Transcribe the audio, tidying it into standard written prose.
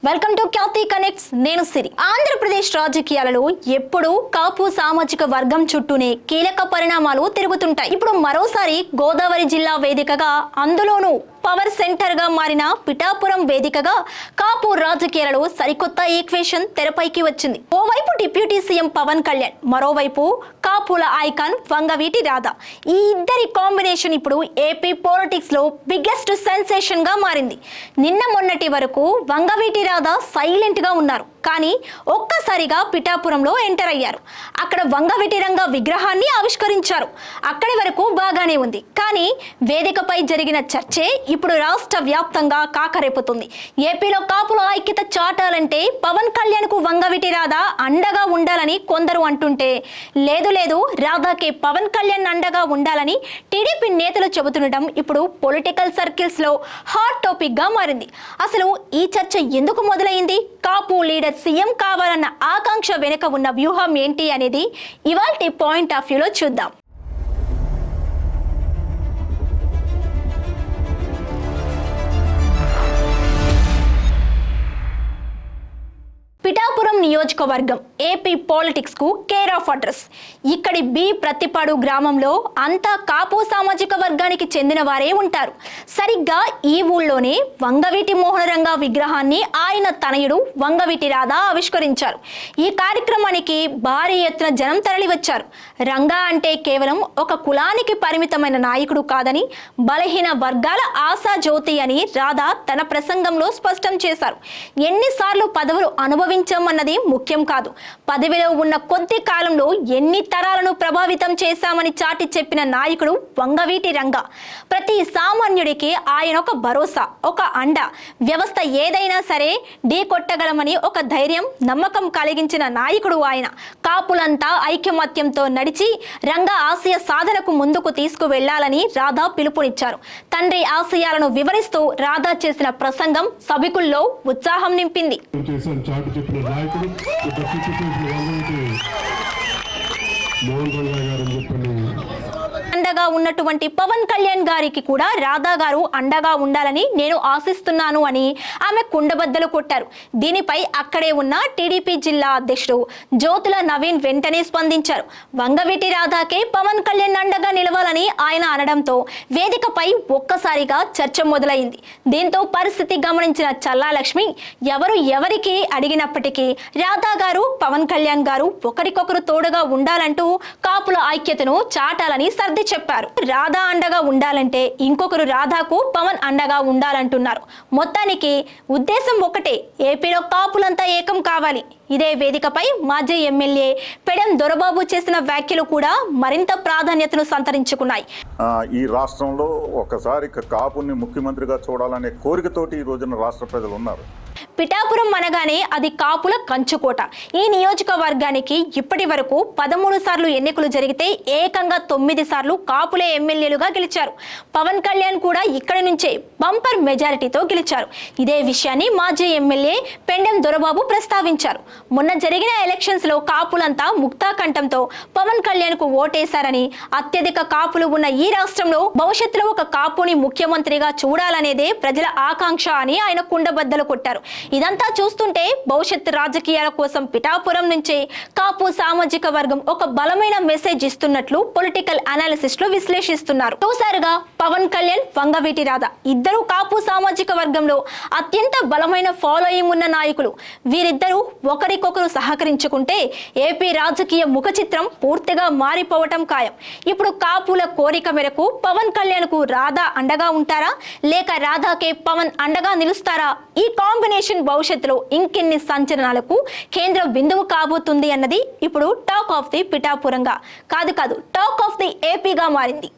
Welcome to Khyati connects. నేను సిరి. ఆంధ్రప్రదేశ్ రాజకీయాలలో ఎప్పుడూ కాపు సామాజిక వర్గం చుట్టూనే కీలక పరిణామాలు తిరుగుతుంటాయి. ఇప్పుడు మరోసారి గోదావరి జిల్లా వేదికగా, అందులోనూ పవర్ సెంటర్ గా మారిన పిఠాపురం వేదికగా కాపు రాజకీయాలలో సరికొత్త ఈక్వేషన్ తెరపైకి వచ్చింది. ఓవైపు డిప్యూటీ సీఎం పవన్ కళ్యాణ్, మరోవైపు కాపుల ఐకాన్ వంగవీటి రాధ. ఈ ఇద్దరి కాంబినేషన్ ఇప్పుడు ఏపీ పాలిటిక్స్ లో బిగ్గెస్ట్ సెన్సేషన్ గా మారింది. నిన్న మొన్నటి వరకు వంగవీటి రాధ సైలెంట్ గా ఉన్నారు, కానీ ఒక్కసారిగా పిఠాపురంలో ఎంటర్ అయ్యారు. అక్కడ వంగవీటి రంగ విగ్రహాన్ని ఆవిష్కరించారు. అక్కడి వరకు బాగానే ఉంది, కానీ వేదికపై జరిగిన చర్చే ఇప్పుడు రాష్ట్ర వ్యాప్తంగా కాకరేపుతుంది. ఏపీలో కాపుల ఐక్యత చాటాలంటే పవన్ కళ్యాణ్ కు వంగవీటి రాధ అండగా ఉండాలని కొందరు అంటుంటే, లేదు రాధాకే పవన్ కళ్యాణ్ అండగా ఉండాలని టీడీపీ నేతలు చెబుతుండటం ఇప్పుడు పొలిటికల్ సర్కిల్స్ లో హాట్ టాపిక్ గా మారింది. అసలు ఈ చర్చ ఎందుకు మొదలైంది? కాపు లీడర్ సీఎం కావాలన్న ఆకాంక్ష వెనుక ఉన్న వ్యూహం ఏంటి అనేది ఇవాల్టి పాయింట్ ఆఫ్ వ్యూలో చూద్దాం. పిఠాపురం నియోజకవర్గం ఏపీ పాలిటిక్స్ కు కేర్ ఆఫ్ అడ్రస్. ఇక్కడి బి ప్రతిపాడు గ్రామంలో అంతా కాపు సామాజిక వర్గానికి చెందిన వారే ఉంటారు. సరిగ్గా ఈ ఊళ్ళోనే వంగవీటి మోహనరంగ విగ్రహాన్ని ఆయన తనయుడు వంగవీటి రాధ ఆవిష్కరించారు. ఈ కార్యక్రమానికి భారీ ఎత్తున జనం తరలి వచ్చారు. రంగా అంటే కేవలం ఒక కులానికి పరిమితమైన నాయకుడు కాదని, బలహీన వర్గాల ఆశా జ్యోతి అని రాధ తన ప్రసంగంలో స్పష్టం చేశారు. ఎన్నిసార్లు పదవులు అనుభవించామన్నది ముఖ్యం కాదు, పదవిలో ఉన్న కొద్ది కాలంలో ఎన్ని తరాలను ప్రభావితం చేశామని చాటి చెప్పిన నాయకుడు వంగవీటి రంగ. ప్రతి సామాన్యుడికి ఆయన ఒక భరోసా, ఒక అండ. వ్యవస్థ ఏదైనా సరే ఢీ కొట్టగలమని ఒక ధైర్యం, నమ్మకం కలిగించిన నాయకుడు ఆయన. కాపులంతా ఐకమత్యంతో నడిచి రంగ ఆశయ సాధనకు ముందుకు తీసుకువెళ్లాలని రాధా పిలుపునిచ్చారు. తండ్రి ఆశయాలను వివరిస్తూ రాధా చేసిన ప్రసంగం సభికుల్లో ఉత్సాహం నింపింది. అండగా ఉన్నటువంటి పవన్ కళ్యాణ్ గారికి కూడా రాధా గారు అండగా ఉండాలని నేను ఆశిస్తున్నాను అని ఆమె కుండబద్దలు కొట్టారు. దీనిపై అక్కడే ఉన్న టీడీపీ జిల్లా అధ్యక్షుడు జ్యోతుల నవీన్ వెంటనే స్పందించారు. వంగవీటి రాధాకే పవన్ కళ్యాణ్ అండగా నిలవాలని ఆయన అనడంతో వేదికపై ఒక్కసారిగా చర్చ మొదలైంది. దీంతో పరిస్థితి గమనించిన చల్లా లక్ష్మి, ఎవరికి అడిగినప్పటికీ రాధా గారు, పవన్ కళ్యాణ్ గారు ఒకరికొకరు తోడుగా ఉండాలంటూ కాపుల ఐక్యతను చాటాలని సర్ది చెప్పారు. రాధా అండగా ఉండాలంటే ఇంకొకరు రాధాకు పవన్ అండగా ఉండాలంటున్నారు. మొత్తానికి ఉద్దేశం ఒకటే, ఏపీలో కాపులంతా ఏకం కావాలి. ఇదే వేదికపై మాజీ ఎమ్మెల్యే పెడెం దొరబాబు చేసిన వ్యాఖ్యలు కూడా మరింత ప్రాధాన్యతను సంతరించుకున్నాయి. ఈ రాష్ట్రంలో ఒకసారి కాపుని ముఖ్యమంత్రిగా చూడాలనే కోరికతోటి ఈ రోజున రాష్ట్ర ప్రజలు ఉన్నారు. పిఠాపురం అనగానే అది కాపుల కంచుకోట. ఈ నియోజకవర్గానికి ఇప్పటి వరకు 13 సార్లు ఎన్నికలు జరిగితే ఏకంగా 9 సార్లు కాపులే ఎమ్మెల్యేలుగా గెలిచారు. పవన్ కళ్యాణ్ కూడా ఇక్కడి నుంచే బంపర్ మెజారిటీతో గెలిచారు. ఇదే విషయాన్ని మాజీ ఎమ్మెల్యే పెండెం దొరబాబు ప్రస్తావించారు. మొన్న జరిగిన ఎలక్షన్స్ లో కాపులంతా ముక్తాకంఠంతో పవన్ కళ్యాణ్ కు ఓటేశారని, అత్యధిక కాపులు ఉన్న ఈ రాష్ట్రంలో భవిష్యత్తులో ఒక కాపుని ముఖ్యమంత్రిగా చూడాలనేదే ప్రజల ఆకాంక్ష అని ఆయన కుండబద్దలు కొట్టారు. ఇదంతా చూస్తుంటే భవిష్యత్ రాజకీయాల కోసం పిఠాపురం నుంచే కాపు సామాజిక వర్గం ఒక బలమైన మెసేజ్ ఇస్తున్నట్లు పొలిటికల్ అనాలిసిస్టులు విశ్లేషిస్తున్నారు. చూసారుగా, పవన్ కళ్యాణ్, వంగవీటి రాధ ఇద్దరు కాపు సామాజిక వర్గంలో అత్యంత బలమైన ఫాలోయింగ్ ఉన్న నాయకులు. వీరిద్దరూ ఒకరికొకరు సహకరించుకుంటే ఏపీ రాజకీయ ముఖ చిత్రం పూర్తిగా మారిపోవటం ఖాయం. ఇప్పుడు కాపుల కోరిక మేరకు పవన్ కళ్యాణ్ కు రాధా అండగా ఉంటారా, లేక రాధాకే పవన్ అండగా నిలుస్తారా? ఈ కాంబినేషన్ భవిష్యత్తులో ఇంకెన్ని సంచలనాలకు కేంద్ర బిందువు కాబోతుంది అన్నది ఇప్పుడు టాక్ ఆఫ్ ది పిఠాపురంగా కాదు టాక్ ఆఫ్ ది ఏపీగా మారింది.